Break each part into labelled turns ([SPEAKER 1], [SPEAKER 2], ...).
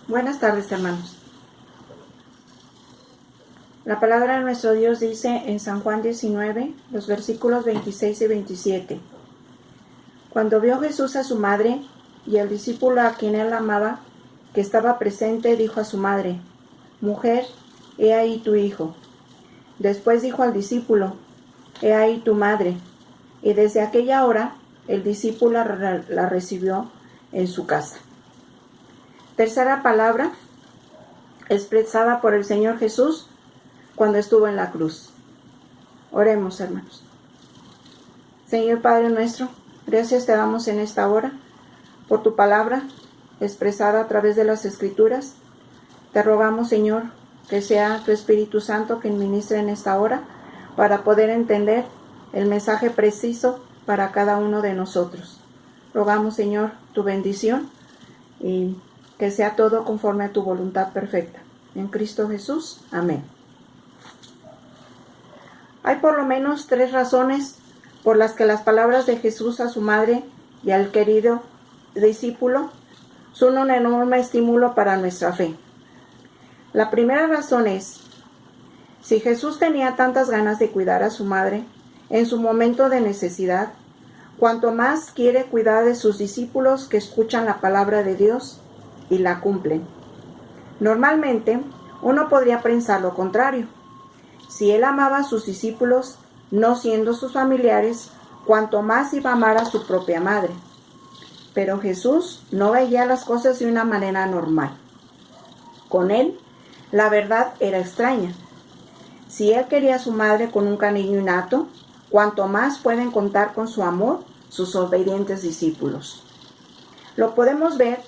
[SPEAKER 1] Buenas tardes, hermanos. La palabra de nuestro Dios dice en San Juan 19, los versículos 26 y 27. Cuando vio Jesús a su madre y al discípulo a quien él amaba, que estaba presente, dijo a su madre: Mujer, he ahí tu hijo. Después dijo al discípulo: He ahí tu madre. Y desde aquella hora el discípulo la recibió en su casa. Tercera palabra expresada por el Señor Jesús cuando estuvo en la cruz. Oremos, hermanos. Señor Padre nuestro, gracias te damos en esta hora por tu palabra expresada a través de las Escrituras. Te rogamos, Señor, que sea tu Espíritu Santo quien ministre en esta hora para poder entender el mensaje preciso para cada uno de nosotros. Rogamos, Señor, tu bendición y que sea todo conforme a tu voluntad perfecta. En Cristo Jesús. Amén. Hay por lo menos 3 razones por las que las palabras de Jesús a su madre y al querido discípulo son un enorme estímulo para nuestra fe. La primera razón es: si Jesús tenía tantas ganas de cuidar a su madre en su momento de necesidad, cuanto más quiere cuidar de sus discípulos que escuchan la palabra de Dios y la cumplen. Normalmente, uno podría pensar lo contrario. Si él amaba a sus discípulos, no siendo sus familiares, cuanto más iba a amar a su propia madre. Pero Jesús no veía las cosas de una manera normal. Con él, la verdad era extraña. Si él quería a su madre con un cariño innato, cuanto más pueden contar con su amor sus obedientes discípulos. Lo podemos ver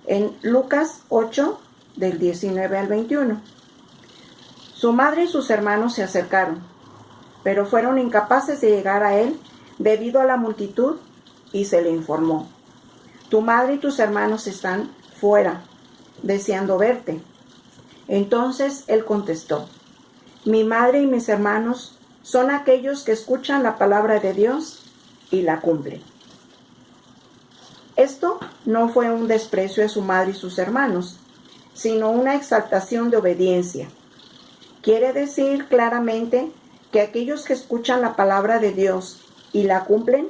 [SPEAKER 1] en Lucas 8, del 19 al 21. Su madre y sus hermanos se acercaron, pero fueron incapaces de llegar a él debido a la multitud, y se le informó: Tu madre y tus hermanos están fuera, deseando verte. Entonces él contestó: Mi madre y mis hermanos son aquellos que escuchan la palabra de Dios y la cumplen. Esto no fue un desprecio a su madre y sus hermanos, sino una exaltación de obediencia. Quiere decir claramente que aquellos que escuchan la palabra de Dios y la cumplen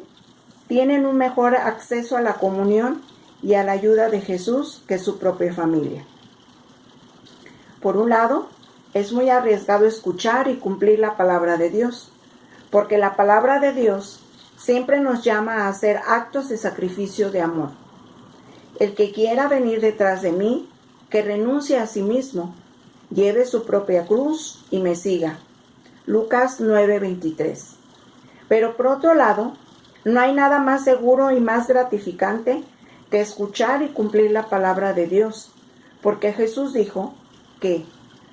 [SPEAKER 1] tienen un mejor acceso a la comunión y a la ayuda de Jesús que su propia familia. Por un lado, es muy arriesgado escuchar y cumplir la palabra de Dios, porque la palabra de Dios siempre nos llama a hacer actos de sacrificio de amor. El que quiera venir detrás de mí, que renuncie a sí mismo, lleve su propia cruz y me siga. Lucas 9:23. Pero por otro lado, no hay nada más seguro y más gratificante que escuchar y cumplir la palabra de Dios, porque Jesús dijo que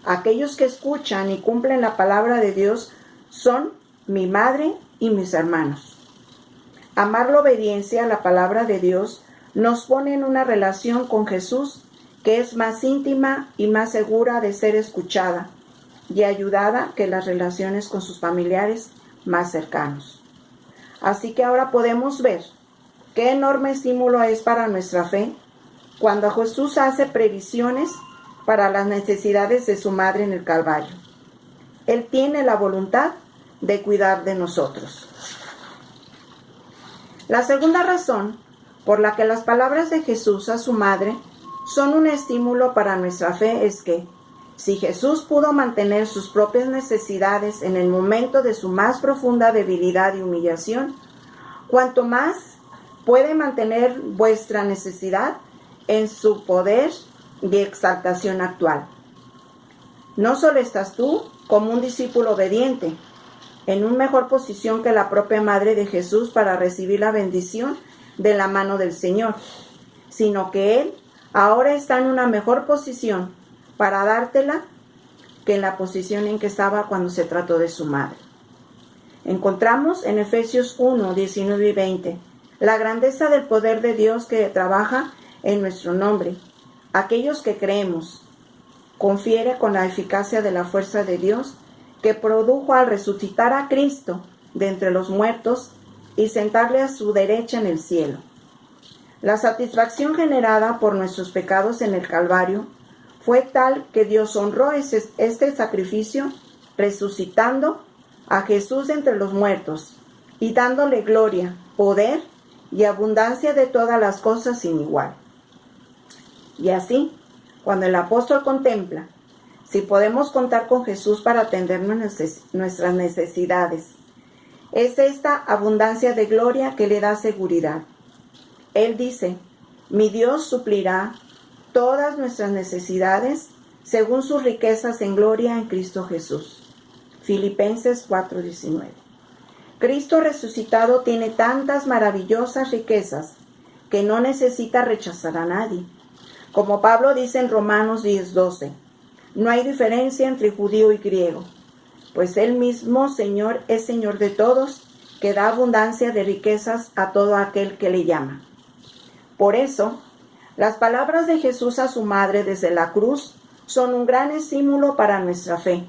[SPEAKER 1] aquellos que escuchan y cumplen la palabra de Dios son mi madre y mis hermanos. Amar la obediencia a la palabra de Dios nos pone en una relación con Jesús que es más íntima y más segura de ser escuchada y ayudada que las relaciones con sus familiares más cercanos. Así que ahora podemos ver qué enorme estímulo es para nuestra fe cuando Jesús hace previsiones para las necesidades de su madre en el Calvario. Él tiene la voluntad de cuidar de nosotros. La segunda razón por la que las palabras de Jesús a su madre son un estímulo para nuestra fe es que, si Jesús pudo mantener sus propias necesidades en el momento de su más profunda debilidad y humillación, cuanto más puede mantener vuestra necesidad en su poder y exaltación actual. No solo estás tú, como un discípulo obediente, en una mejor posición que la propia madre de Jesús para recibir la bendición de la mano del Señor, sino que Él ahora está en una mejor posición para dártela que en la posición en que estaba cuando se trató de su madre. Encontramos en Efesios 1, 19 y 20 la grandeza del poder de Dios que trabaja en nuestro nombre. Aquellos que creemos, confiere con la eficacia de la fuerza de Dios que produjo al resucitar a Cristo de entre los muertos y sentarle a su derecha en el cielo. La satisfacción generada por nuestros pecados en el Calvario fue tal que Dios honró este sacrificio resucitando a Jesús entre los muertos y dándole gloria, poder y abundancia de todas las cosas sin igual. Y así, cuando el apóstol contempla si podemos contar con Jesús para atender nuestras necesidades, es esta abundancia de gloria que le da seguridad. Él dice: mi Dios suplirá todas nuestras necesidades según sus riquezas en gloria en Cristo Jesús. Filipenses 4:19. Cristo resucitado tiene tantas maravillosas riquezas que no necesita rechazar a nadie. Como Pablo dice en Romanos 10:12, no hay diferencia entre judío y griego, pues el mismo Señor es Señor de todos, que da abundancia de riquezas a todo aquel que le llama. Por eso, las palabras de Jesús a su madre desde la cruz son un gran estímulo para nuestra fe,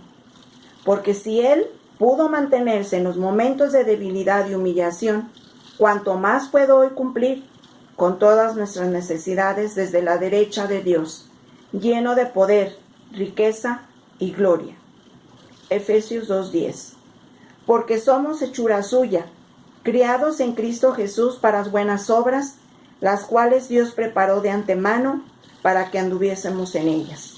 [SPEAKER 1] porque si Él pudo mantenerse en los momentos de debilidad y humillación, cuanto más puedo hoy cumplir con todas nuestras necesidades desde la derecha de Dios, lleno de poder, riqueza y gloria. Efesios 2:10. Porque somos hechura suya, criados en Cristo Jesús para buenas obras, las cuales Dios preparó de antemano para que anduviésemos en ellas.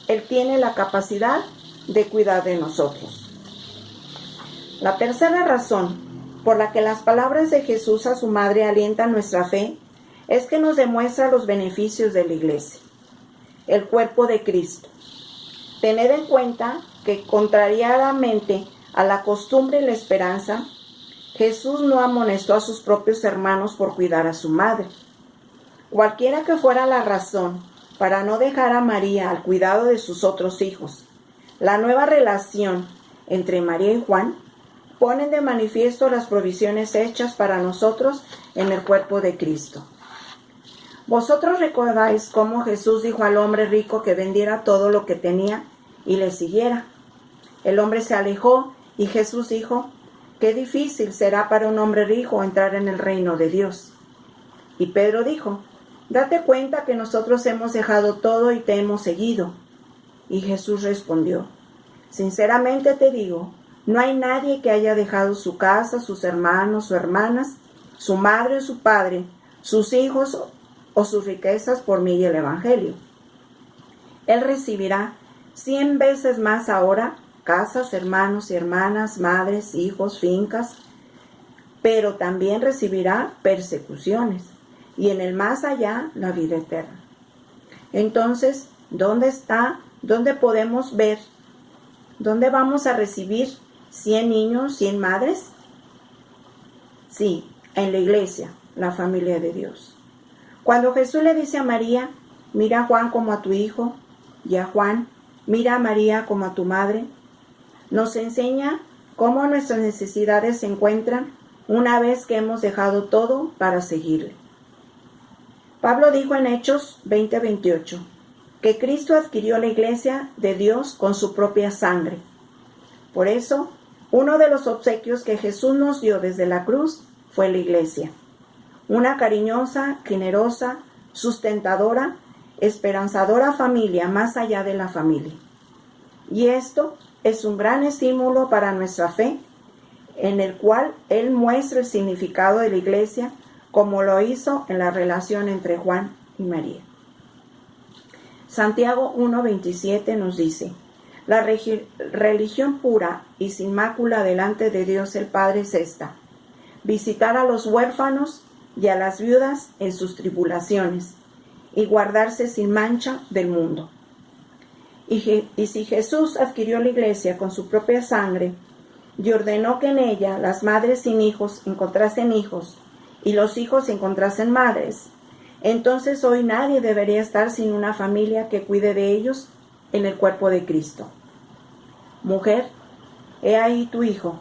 [SPEAKER 1] Él tiene la capacidad de cuidar de nosotros. La tercera razón por la que las palabras de Jesús a su madre alientan nuestra fe es que nos demuestra los beneficios de la iglesia, el cuerpo de Cristo. Tened en cuenta que, contrariamente a la costumbre y la esperanza, Jesús no amonestó a sus propios hermanos por cuidar a su madre. Cualquiera que fuera la razón para no dejar a María al cuidado de sus otros hijos, la nueva relación entre María y Juan ponen de manifiesto las provisiones hechas para nosotros en el cuerpo de Cristo. Vosotros recordáis cómo Jesús dijo al hombre rico que vendiera todo lo que tenía y le siguiera. El hombre se alejó y Jesús dijo: qué difícil será para un hombre rico entrar en el reino de Dios. Y Pedro dijo: date cuenta que nosotros hemos dejado todo y te hemos seguido. Y Jesús respondió: sinceramente te digo, no hay nadie que haya dejado su casa, sus hermanos o hermanas, su madre o su padre, sus hijos o sus riquezas por mí y el Evangelio. Él recibirá 100 veces más ahora casas, hermanos y hermanas, madres, hijos, fincas, pero también recibirá persecuciones y en el más allá la vida eterna. Entonces, ¿dónde podemos ver? ¿Dónde vamos a recibir 100 niños, 100 madres? Sí, en la iglesia, la familia de Dios. Cuando Jesús le dice a María: mira a Juan como a tu hijo, y a Juan: mira a María como a tu madre, nos enseña cómo nuestras necesidades se encuentran una vez que hemos dejado todo para seguirle. Pablo dijo en Hechos 20:28 que Cristo adquirió la iglesia de Dios con su propia sangre. Por eso, uno de los obsequios que Jesús nos dio desde la cruz fue la iglesia. Una cariñosa, generosa, sustentadora, esperanzadora familia más allá de la familia. Y esto es un gran estímulo para nuestra fe, en el cual Él muestra el significado de la iglesia como lo hizo en la relación entre Juan y María. Santiago 1:27 nos dice: la religión pura y sin mácula delante de Dios el Padre es esta: visitar a los huérfanos y a las viudas en sus tribulaciones, y guardarse sin mancha del mundo. Y si Jesús adquirió la iglesia con su propia sangre y ordenó que en ella las madres sin hijos encontrasen hijos y los hijos encontrasen madres, entonces hoy nadie debería estar sin una familia que cuide de ellos en el cuerpo de Cristo. Mujer, he ahí tu hijo.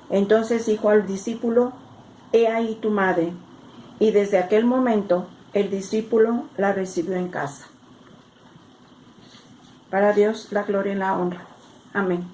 [SPEAKER 1] Entonces dijo al discípulo: he ahí tu madre. Y desde aquel momento el discípulo la recibió en casa. Para Dios la gloria y la honra. Amén.